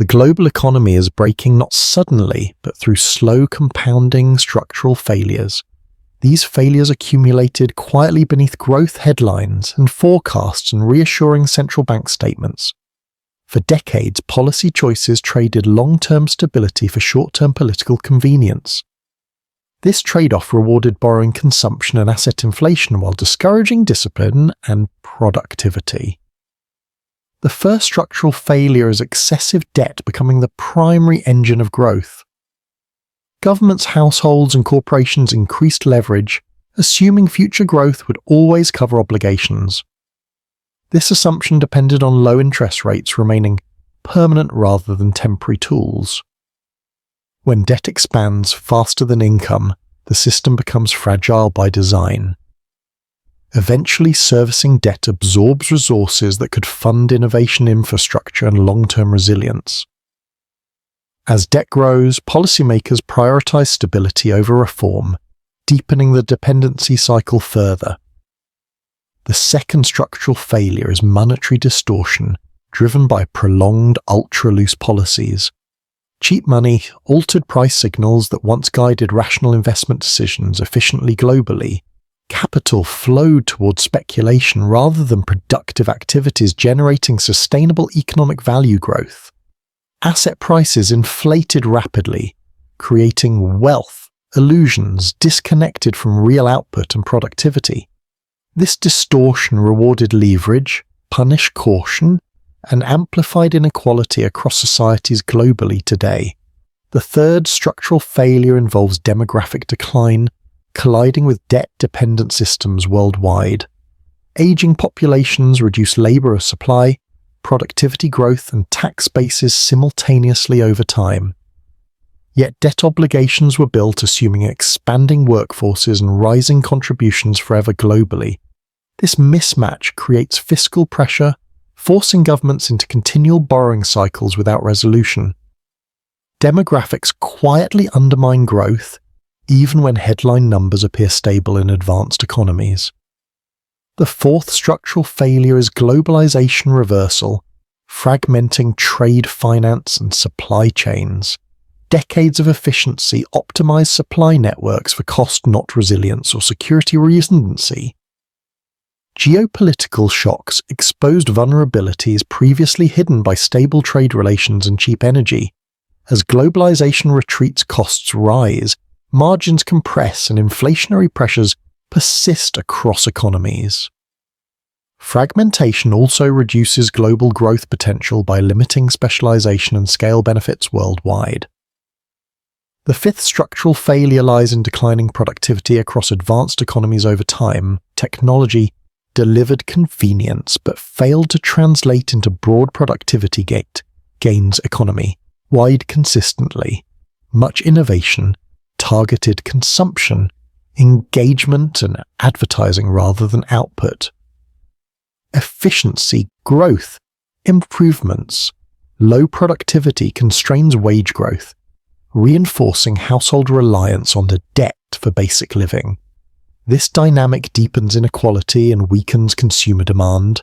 The global economy is breaking not suddenly, but through slow compounding structural failures. These failures accumulated quietly beneath growth headlines and forecasts and reassuring central bank statements. For decades, policy choices traded long-term stability for short-term political convenience. This trade-off rewarded borrowing consumption and asset inflation while discouraging discipline and productivity. The first structural failure is excessive debt becoming the primary engine of growth. Governments, households, and corporations increased leverage, assuming future growth would always cover obligations. This assumption depended on low interest rates remaining permanent rather than temporary tools. When debt expands faster than income, the system becomes fragile by design. Eventually, servicing debt absorbs resources that could fund innovation infrastructure and long-term resilience. As debt grows, policymakers prioritize stability over reform, deepening the dependency cycle further. The second structural failure is monetary distortion, driven by prolonged ultra-loose policies. Cheap money, altered price signals that once guided rational investment decisions efficiently globally. Capital flowed towards speculation rather than productive activities generating sustainable economic value growth. Asset prices inflated rapidly, creating wealth illusions disconnected from real output and productivity. This distortion rewarded leverage, punished caution, and amplified inequality across societies globally today. The third structural failure involves demographic decline, colliding with debt-dependent systems worldwide. Aging populations reduce labor supply, productivity growth, and tax bases simultaneously over time. Yet debt obligations were built assuming expanding workforces and rising contributions forever globally. This mismatch creates fiscal pressure, forcing governments into continual borrowing cycles without resolution. Demographics quietly undermine growth, even when headline numbers appear stable in advanced economies. The fourth structural failure is globalization reversal, fragmenting trade, finance, and supply chains. Decades of efficiency optimized supply networks for cost, not resilience or security redundancy. Geopolitical shocks exposed vulnerabilities previously hidden by stable trade relations and cheap energy. As globalization retreats, costs rise, margins compress, and inflationary pressures persist across economies. Fragmentation also reduces global growth potential by limiting specialization and scale benefits worldwide. The fifth structural failure lies in declining productivity across advanced economies over time. Technology delivered convenience but failed to translate into broad productivity gains economy-wide consistently. Much innovation targeted consumption, engagement, and advertising rather than output. Efficiency, growth, improvements, low productivity constrains wage growth, reinforcing household reliance on the debt for basic living. This dynamic deepens inequality and weakens consumer demand,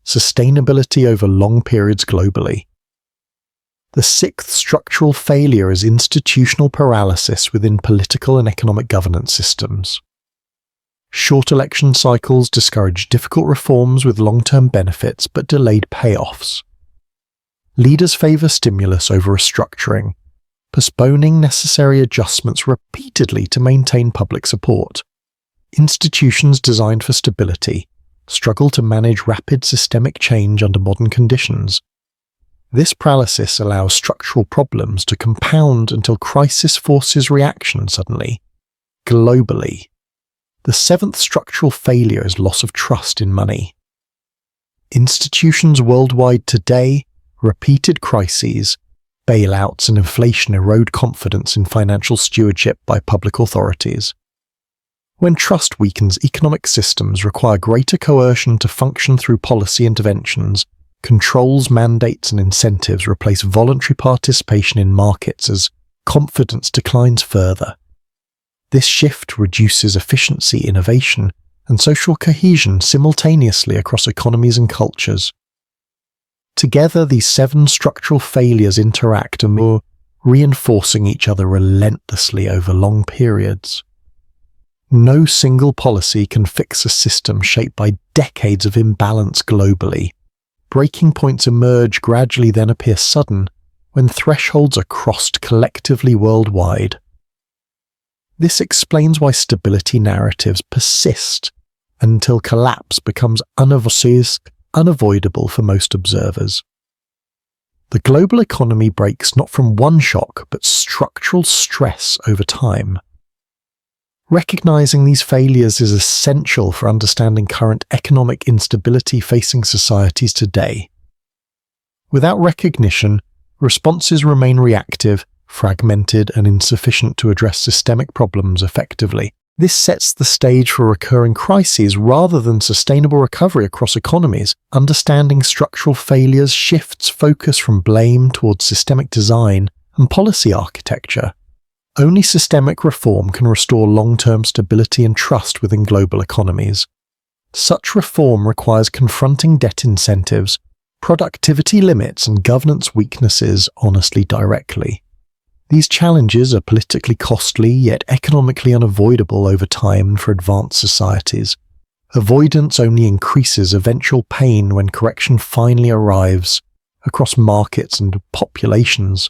sustainability over long periods globally. The sixth structural failure is institutional paralysis within political and economic governance systems. Short election cycles discourage difficult reforms with long-term benefits but delayed payoffs. Leaders favor stimulus over restructuring, postponing necessary adjustments repeatedly to maintain public support. Institutions designed for stability struggle to manage rapid systemic change under modern conditions. This paralysis allows structural problems to compound until crisis forces reaction suddenly, globally. The seventh structural failure is loss of trust in money. Institutions worldwide today, repeated crises, bailouts, and inflation erode confidence in financial stewardship by public authorities. When trust weakens, economic systems require greater coercion to function through policy interventions. Controls, mandates, and incentives replace voluntary participation in markets as confidence declines further. This shift reduces efficiency, innovation, and social cohesion simultaneously across economies and cultures. Together, these 7 structural failures interact and are reinforcing each other relentlessly over long periods. No single policy can fix a system shaped by decades of imbalance globally. Breaking points emerge gradually, then appear sudden, when thresholds are crossed collectively worldwide. This explains why stability narratives persist until collapse becomes unavoidable for most observers. The global economy breaks not from one shock, but structural stress over time. Recognizing these failures is essential for understanding current economic instability facing societies today. Without recognition, responses remain reactive, fragmented, and insufficient to address systemic problems effectively. This sets the stage for recurring crises rather than sustainable recovery across economies. Understanding structural failures shifts focus from blame towards systemic design and policy architecture. Only systemic reform can restore long-term stability and trust within global economies. Such reform requires confronting debt incentives, productivity limits, and governance weaknesses honestly directly. These challenges are politically costly yet economically unavoidable over time for advanced societies. Avoidance only increases eventual pain when correction finally arrives across markets and populations.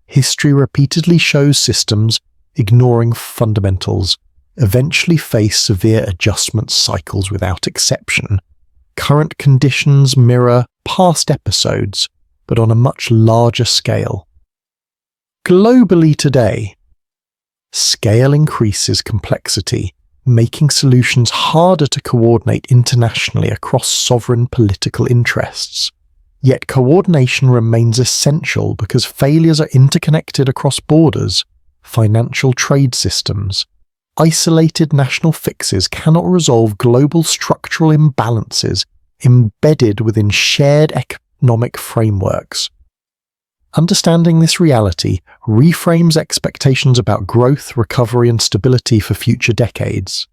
History repeatedly shows systems, ignoring fundamentals, eventually face severe adjustment cycles without exception. Current conditions mirror past episodes, but on a much larger scale. Globally today, scale increases complexity, making solutions harder to coordinate internationally across sovereign political interests. Yet coordination remains essential because failures are interconnected across borders, financial trade systems. Isolated national fixes cannot resolve global structural imbalances embedded within shared economic frameworks. Understanding this reality reframes expectations about growth, recovery, and stability for future decades.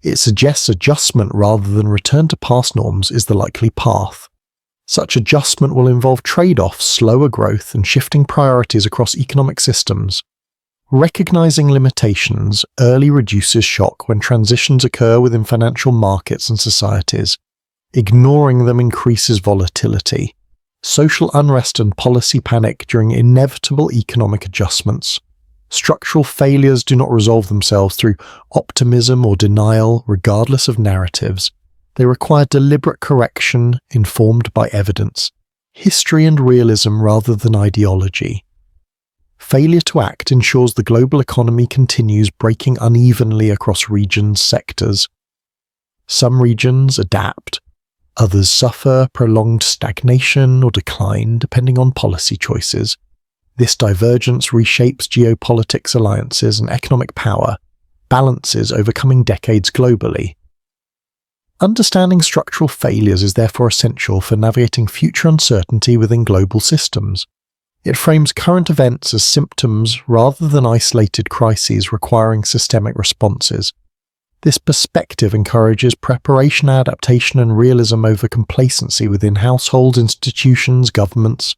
It suggests adjustment rather than return to past norms is the likely path. Such adjustment will involve trade-offs, slower growth, and shifting priorities across economic systems. Recognizing limitations early reduces shock when transitions occur within financial markets and societies. Ignoring them increases volatility, social unrest, and policy panic during inevitable economic adjustments. Structural failures do not resolve themselves through optimism or denial, regardless of narratives. They require deliberate correction informed by evidence, history and realism rather than ideology. Failure to act ensures the global economy continues breaking unevenly across regions, sectors. Some regions adapt, others suffer prolonged stagnation or decline depending on policy choices. This divergence reshapes geopolitics, alliances, and economic power, balances over coming decades globally. Understanding structural failures is therefore essential for navigating future uncertainty within global systems. It frames current events as symptoms rather than isolated crises requiring systemic responses. This perspective encourages preparation, adaptation, and realism over complacency within households, institutions, governments.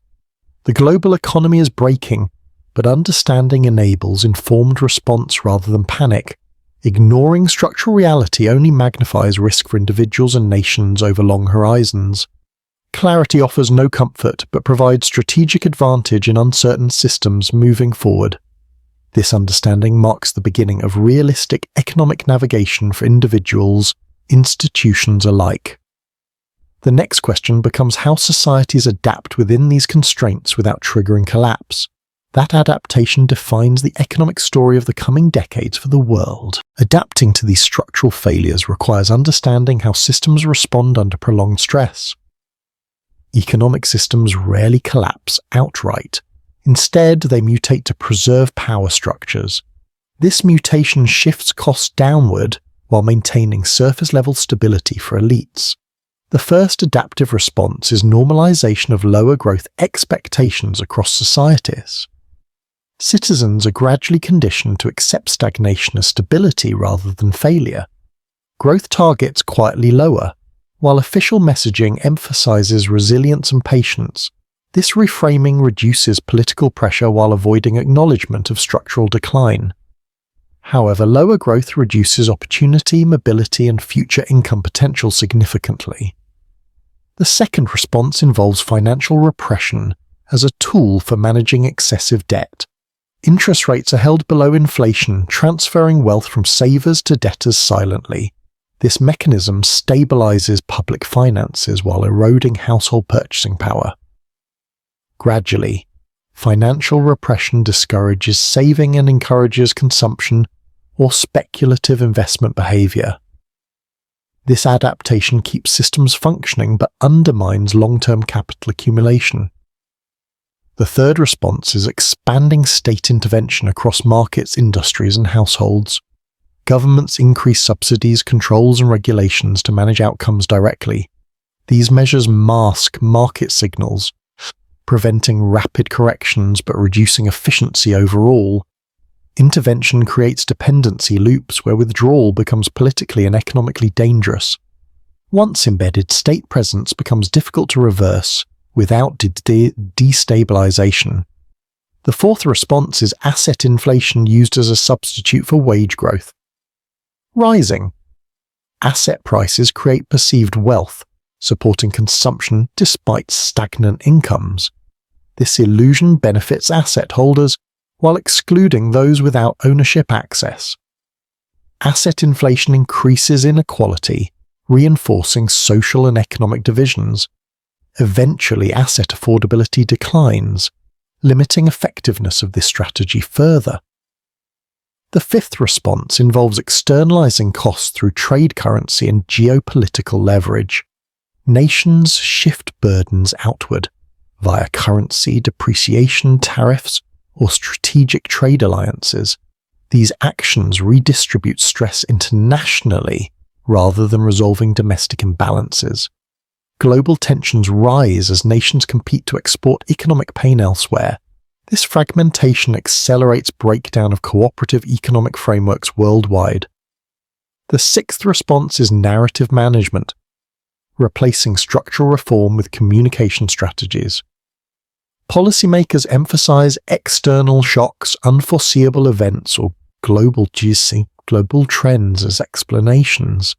The global economy is breaking, but understanding enables informed response rather than panic. Ignoring structural reality only magnifies risk for individuals and nations over long horizons. Clarity offers no comfort, but provides strategic advantage in uncertain systems moving forward. This understanding marks the beginning of realistic economic navigation for individuals, institutions alike. The next question becomes how societies adapt within these constraints without triggering collapse. That adaptation defines the economic story of the coming decades for the world. Adapting to these structural failures requires understanding how systems respond under prolonged stress. Economic systems rarely collapse outright. Instead, they mutate to preserve power structures. This mutation shifts costs downward while maintaining surface-level stability for elites. The first adaptive response is normalization of lower growth expectations across societies. Citizens are gradually conditioned to accept stagnation as stability rather than failure. Growth targets quietly lower, While official messaging emphasizes resilience and patience, this reframing reduces political pressure while avoiding acknowledgement of structural decline. However, lower growth reduces opportunity, mobility, and future income potential significantly. The second response involves financial repression as a tool for managing excessive debt. Interest rates are held below inflation, transferring wealth from savers to debtors silently. This mechanism stabilizes public finances while eroding household purchasing power. Gradually, financial repression discourages saving and encourages consumption or speculative investment behavior. This adaptation keeps systems functioning but undermines long-term capital accumulation. The third response is expanding state intervention across markets, industries, and households. Governments increase subsidies, controls, and regulations to manage outcomes directly. These measures mask market signals, preventing rapid corrections but reducing efficiency overall. Intervention creates dependency loops where withdrawal becomes politically and economically dangerous. Once embedded, state presence becomes difficult to reverse without destabilization. The fourth response is asset inflation used as a substitute for wage growth. Rising asset prices create perceived wealth, supporting consumption despite stagnant incomes. This illusion benefits asset holders while excluding those without ownership access. Asset inflation increases inequality, reinforcing social and economic divisions. Eventually, asset affordability declines, limiting effectiveness of this strategy further. The fifth response involves externalizing costs through trade currency and geopolitical leverage. Nations shift burdens outward via currency, depreciation, tariffs, or strategic trade alliances. These actions redistribute stress internationally rather than resolving domestic imbalances. Global tensions rise as nations compete to export economic pain elsewhere. This fragmentation accelerates breakdown of cooperative economic frameworks worldwide. The sixth response is narrative management, replacing structural reform with communication strategies. Policymakers emphasize external shocks, unforeseeable events, or global trends as explanations.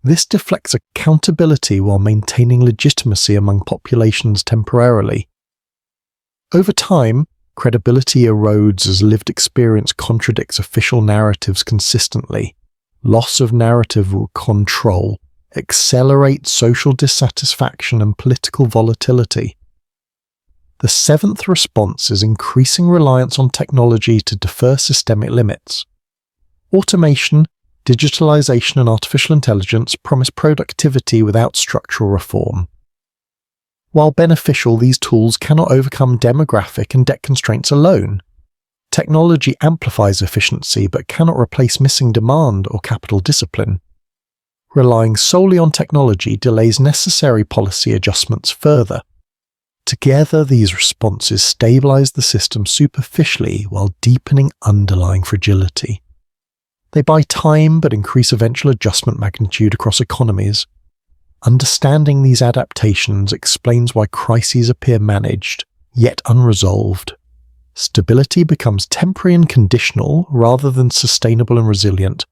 This deflects accountability while maintaining legitimacy among populations temporarily. Over time, credibility erodes as lived experience contradicts official narratives consistently. Loss of narrative control accelerates social dissatisfaction and political volatility. The seventh response is increasing reliance on technology to defer systemic limits. Automation, digitalization, and artificial intelligence promise productivity without structural reform. While beneficial, these tools cannot overcome demographic and debt constraints alone. Technology amplifies efficiency but cannot replace missing demand or capital discipline. Relying solely on technology delays necessary policy adjustments further. Together, these responses stabilize the system superficially while deepening underlying fragility. They buy time but increase eventual adjustment magnitude across economies. Understanding these adaptations explains why crises appear managed, yet unresolved. Stability becomes temporary and conditional rather than sustainable and resilient.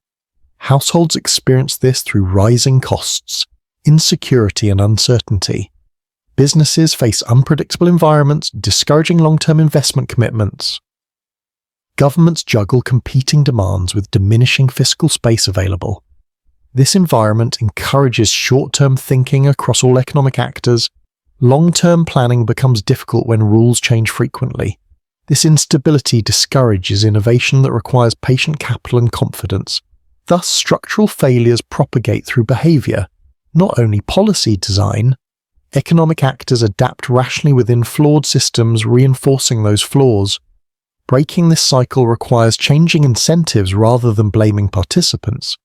Households experience this through rising costs, insecurity, and uncertainty. Businesses face unpredictable environments, discouraging long-term investment commitments. Governments juggle competing demands with diminishing fiscal space available. This environment encourages short-term thinking across all economic actors. Long-term planning becomes difficult when rules change frequently. This instability discourages innovation that requires patient capital and confidence. Thus, structural failures propagate through behavior, not only policy design. Economic actors adapt rationally within flawed systems, reinforcing those flaws. Breaking this cycle requires changing incentives rather than blaming participants.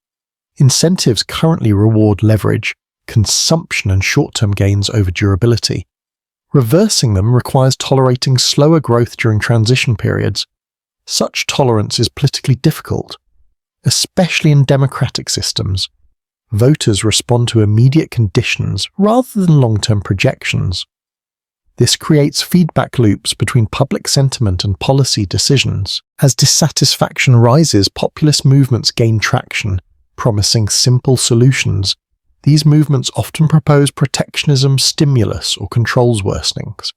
Incentives currently reward leverage, consumption, and short-term gains over durability. Reversing them requires tolerating slower growth during transition periods. Such tolerance is politically difficult, especially in democratic systems. Voters respond to immediate conditions rather than long-term projections. This creates feedback loops between public sentiment and policy decisions. As dissatisfaction rises, populist movements gain traction, promising simple solutions. These movements often propose protectionism, stimulus, or controls worsenings.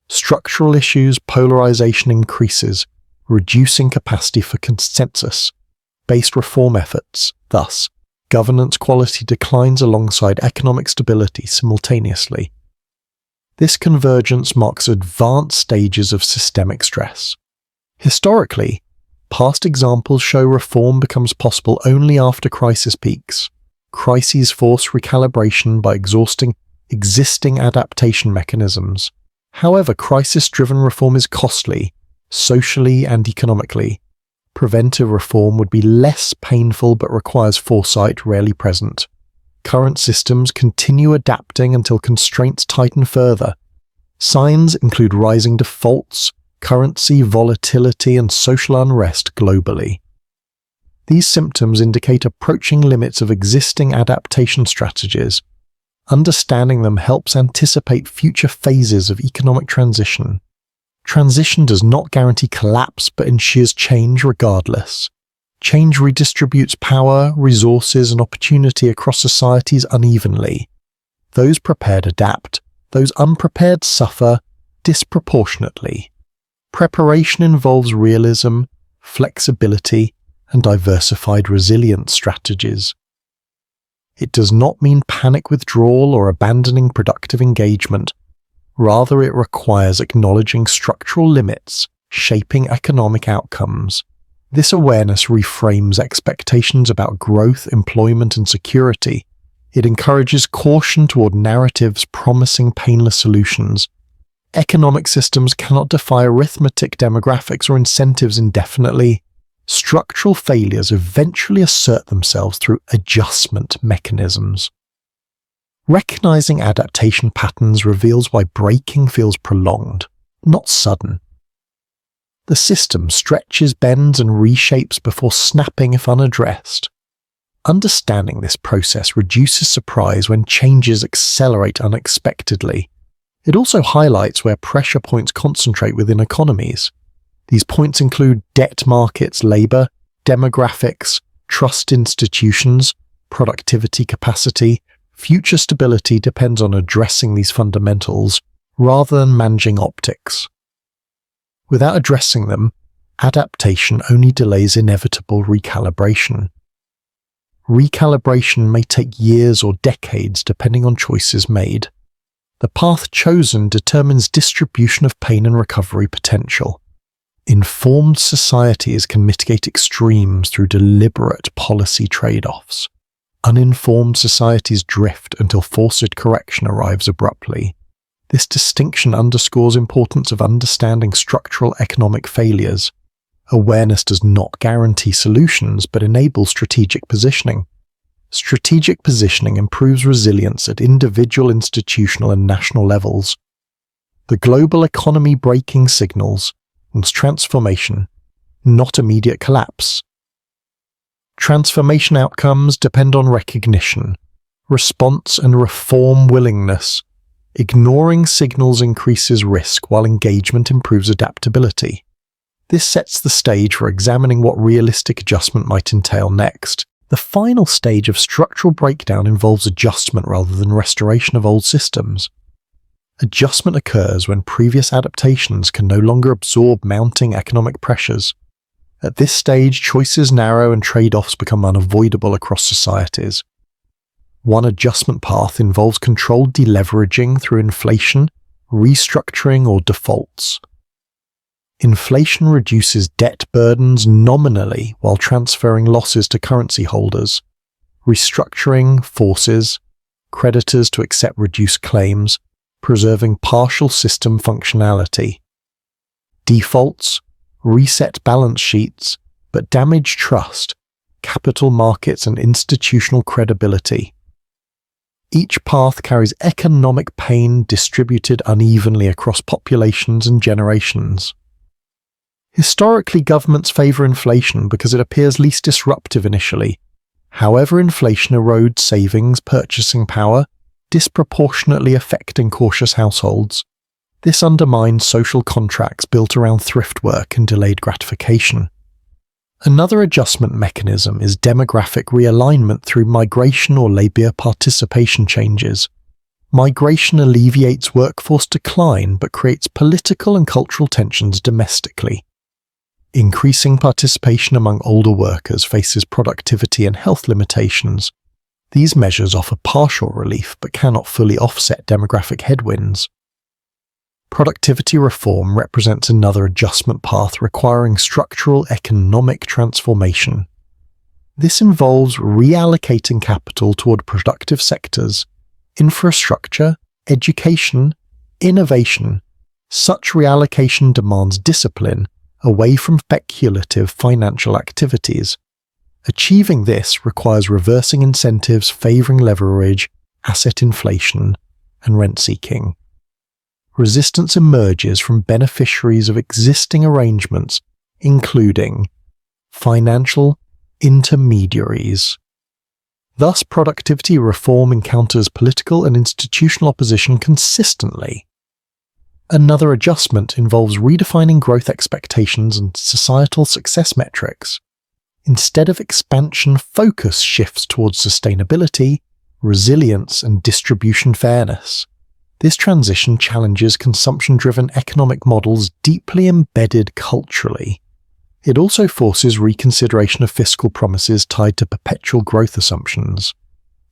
Structural issues, polarization increases, reducing capacity for consensus-based reform efforts. Thus, governance quality declines alongside economic stability simultaneously. This convergence marks advanced stages of systemic stress. Historically, past examples show reform becomes possible only after crisis peaks. Crises force recalibration by exhausting existing adaptation mechanisms. However, crisis-driven reform is costly, socially and economically. Preventive reform would be less painful but requires foresight rarely present. Current systems continue adapting until constraints tighten further. Signs include rising defaults, currency volatility, and social unrest globally. These symptoms indicate approaching limits of existing adaptation strategies. Understanding them helps anticipate future phases of economic transition. Transition does not guarantee collapse but ensures change regardless. Change redistributes power, resources, and opportunity across societies unevenly. Those prepared adapt, those unprepared suffer disproportionately. Preparation involves realism, flexibility, and diversified resilience strategies. It does not mean panic withdrawal or abandoning productive engagement. Rather, it requires acknowledging structural limits, shaping economic outcomes. This awareness reframes expectations about growth, employment, and security. It encourages caution toward narratives promising painless solutions. Economic systems cannot defy arithmetic, demographics, or incentives indefinitely. Structural failures eventually assert themselves through adjustment mechanisms. Recognizing adaptation patterns reveals why breaking feels prolonged, not sudden. The system stretches, bends, and reshapes before snapping if unaddressed. Understanding this process reduces surprise when changes accelerate unexpectedly. It also highlights where pressure points concentrate within economies. These points include debt markets, labor, demographics, trust institutions, productivity capacity. Future stability depends on addressing these fundamentals rather than managing optics. Without addressing them, adaptation only delays inevitable recalibration. Recalibration may take years or decades depending on choices made. The path chosen determines distribution of pain and recovery potential. Informed societies can mitigate extremes through deliberate policy trade-offs. Uninformed societies drift until forced correction arrives abruptly. This distinction underscores the importance of understanding structural economic failures. Awareness does not guarantee solutions but enables strategic positioning. Strategic positioning improves resilience at individual, institutional, and national levels. The global economy breaking signals wants transformation, not immediate collapse. Transformation outcomes depend on recognition, response, and reform willingness. Ignoring signals increases risk while engagement improves adaptability. This sets the stage for examining what realistic adjustment might entail next. The final stage of structural breakdown involves adjustment rather than restoration of old systems. Adjustment occurs when previous adaptations can no longer absorb mounting economic pressures. At this stage, choices narrow and trade-offs become unavoidable across societies. One adjustment path involves controlled deleveraging through inflation, restructuring, or defaults. Inflation reduces debt burdens nominally while transferring losses to currency holders. Restructuring forces creditors to accept reduced claims, preserving partial system functionality. Defaults reset balance sheets, but damage trust, capital markets, and institutional credibility. Each path carries economic pain distributed unevenly across populations and generations. Historically, governments favor inflation because it appears least disruptive initially. However, inflation erodes savings, purchasing power, disproportionately affecting cautious households. This undermines social contracts built around thrift work and delayed gratification. Another adjustment mechanism is demographic realignment through migration or labour participation changes. Migration alleviates workforce decline but creates political and cultural tensions domestically. Increasing participation among older workers faces productivity and health limitations. These measures offer partial relief but cannot fully offset demographic headwinds. Productivity reform represents another adjustment path requiring structural economic transformation. This involves reallocating capital toward productive sectors, infrastructure, education, innovation. Such reallocation demands discipline away from speculative financial activities. Achieving this requires reversing incentives favoring leverage, asset inflation, and rent-seeking. Resistance emerges from beneficiaries of existing arrangements, including financial intermediaries. Thus, productivity reform encounters political and institutional opposition consistently. Another adjustment involves redefining growth expectations and societal success metrics. Instead of expansion, focus shifts towards sustainability, resilience, and distribution fairness. This transition challenges consumption-driven economic models deeply embedded culturally. It also forces reconsideration of fiscal promises tied to perpetual growth assumptions.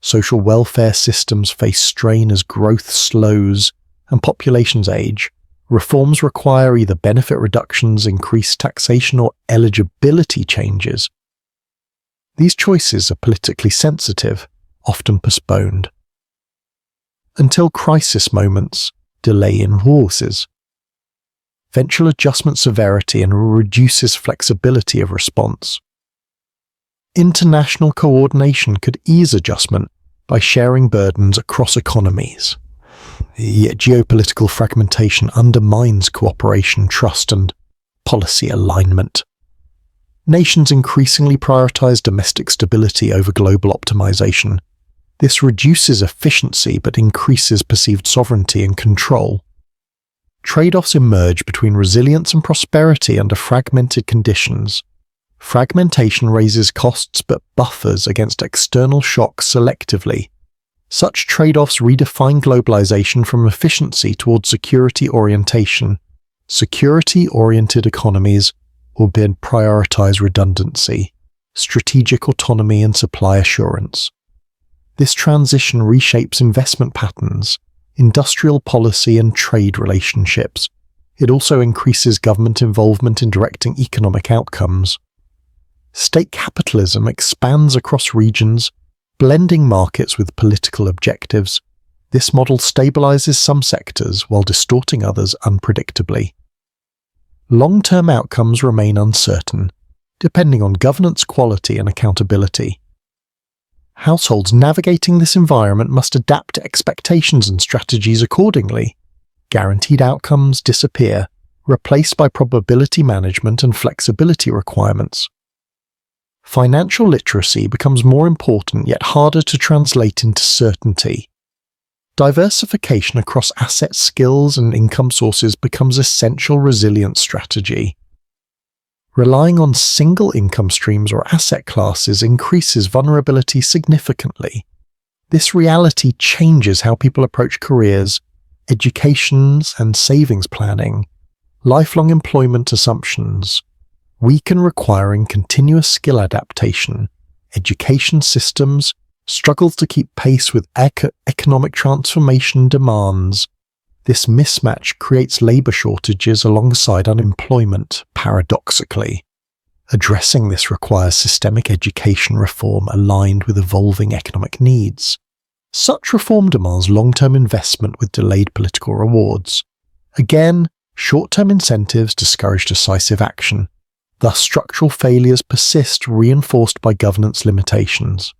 Social welfare systems face strain as growth slows and populations age. Reforms require either benefit reductions, increased taxation, or eligibility changes. These choices are politically sensitive, often postponed. Until crisis moments, delay in forces. Eventual adjustment severity and reduces flexibility of response. International coordination could ease adjustment by sharing burdens across economies. Yet geopolitical fragmentation undermines cooperation, trust, and policy alignment. Nations increasingly prioritize domestic stability over global optimization. This reduces efficiency but increases perceived sovereignty and control. Trade-offs emerge between resilience and prosperity under fragmented conditions. Fragmentation raises costs but buffers against external shocks selectively. Such trade-offs redefine globalization from efficiency towards security orientation. Security-oriented economies will prioritize redundancy, strategic autonomy, and supply assurance. This transition reshapes investment patterns, industrial policy, and trade relationships. It also increases government involvement in directing economic outcomes. State capitalism expands across regions, blending markets with political objectives. This model stabilizes some sectors while distorting others unpredictably. Long-term outcomes remain uncertain, depending on governance quality and accountability. Households navigating this environment must adapt to expectations and strategies accordingly. Guaranteed outcomes disappear, replaced by probability management and flexibility requirements. Financial literacy becomes more important yet harder to translate into certainty. Diversification across asset skills and income sources becomes essential resilience strategy. Relying on single income streams or asset classes increases vulnerability significantly. This reality changes how people approach careers, educations, and savings planning. Lifelong employment assumptions weaken, requiring continuous skill adaptation. Education systems struggle to keep pace with economic transformation demands. This mismatch creates labor shortages alongside unemployment, paradoxically. Addressing this requires systemic education reform aligned with evolving economic needs. Such reform demands long-term investment with delayed political rewards. Again, short-term incentives discourage decisive action. Thus, structural failures persist, reinforced by governance limitations.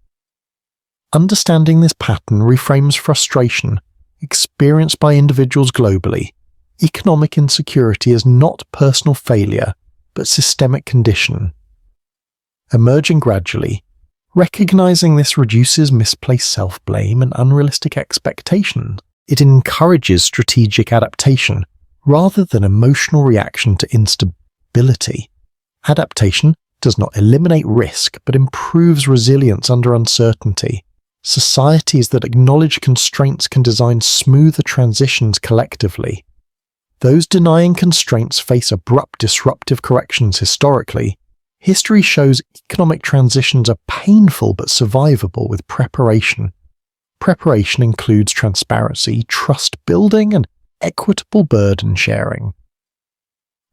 Understanding this pattern reframes frustration experienced by individuals globally. Economic insecurity is not personal failure, but systemic condition. Emerging gradually, Recognizing this reduces misplaced self-blame and unrealistic expectations. It encourages strategic adaptation rather than emotional reaction to instability. Adaptation does not eliminate risk but improves resilience under uncertainty. Societies that acknowledge constraints can design smoother transitions collectively. Those denying constraints face abrupt disruptive corrections historically. History shows economic transitions are painful but survivable with preparation. Preparation includes transparency, trust building, and equitable burden sharing.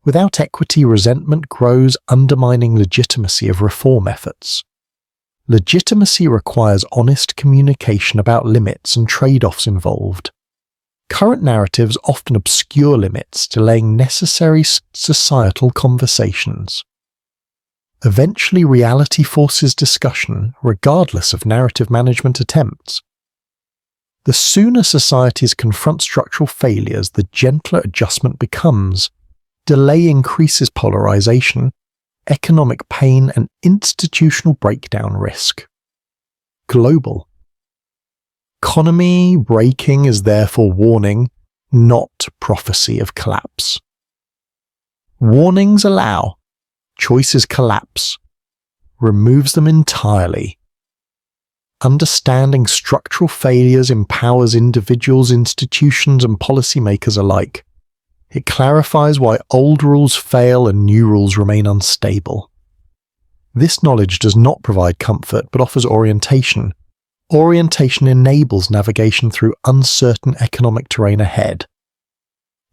Without equity, resentment grows, undermining legitimacy of reform efforts. Legitimacy requires honest communication about limits and trade-offs involved. Current narratives often obscure limits, delaying necessary societal conversations. Eventually, reality forces discussion, regardless of narrative management attempts. The sooner societies confront structural failures, the gentler adjustment becomes. Delay increases polarization, economic pain, and institutional breakdown risk. Global. Economy breaking is therefore warning, not prophecy of collapse. Warnings allow, choices collapse, removes them entirely. Understanding structural failures empowers individuals, institutions, and policymakers alike. It clarifies why old rules fail and new rules remain unstable. This knowledge does not provide comfort but offers orientation. Orientation enables navigation through uncertain economic terrain ahead.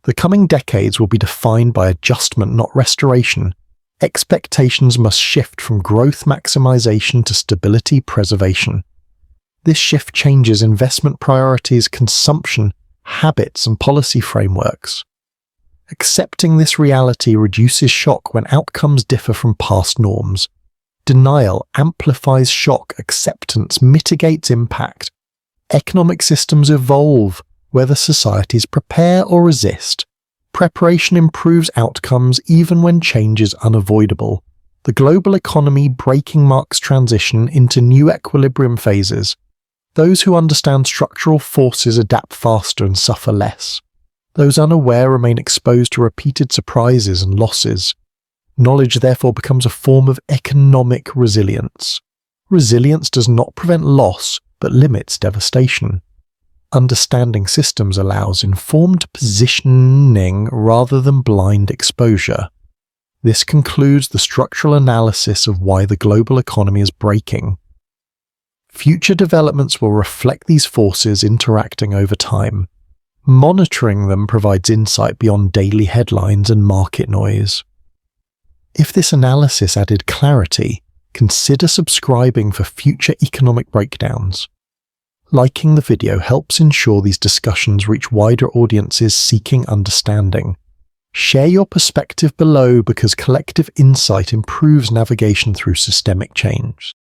The coming decades will be defined by adjustment, not restoration. Expectations must shift from growth maximization to stability preservation. This shift changes investment priorities, consumption, habits, and policy frameworks. Accepting this reality reduces shock when outcomes differ from past norms. Denial amplifies shock, acceptance mitigates impact. Economic systems evolve, whether societies prepare or resist. Preparation improves outcomes even when change is unavoidable. The global economy breaking marks transition into new equilibrium phases. Those who understand structural forces adapt faster and suffer less. Those unaware remain exposed to repeated surprises and losses. Knowledge therefore becomes a form of economic resilience. Resilience does not prevent loss, but limits devastation. Understanding systems allows informed positioning rather than blind exposure. This concludes the structural analysis of why the global economy is breaking. Future developments will reflect these forces interacting over time. Monitoring them provides insight beyond daily headlines and market noise. If this analysis added clarity, consider subscribing for future economic breakdowns. Liking the video helps ensure these discussions reach wider audiences seeking understanding. Share your perspective below because collective insight improves navigation through systemic change.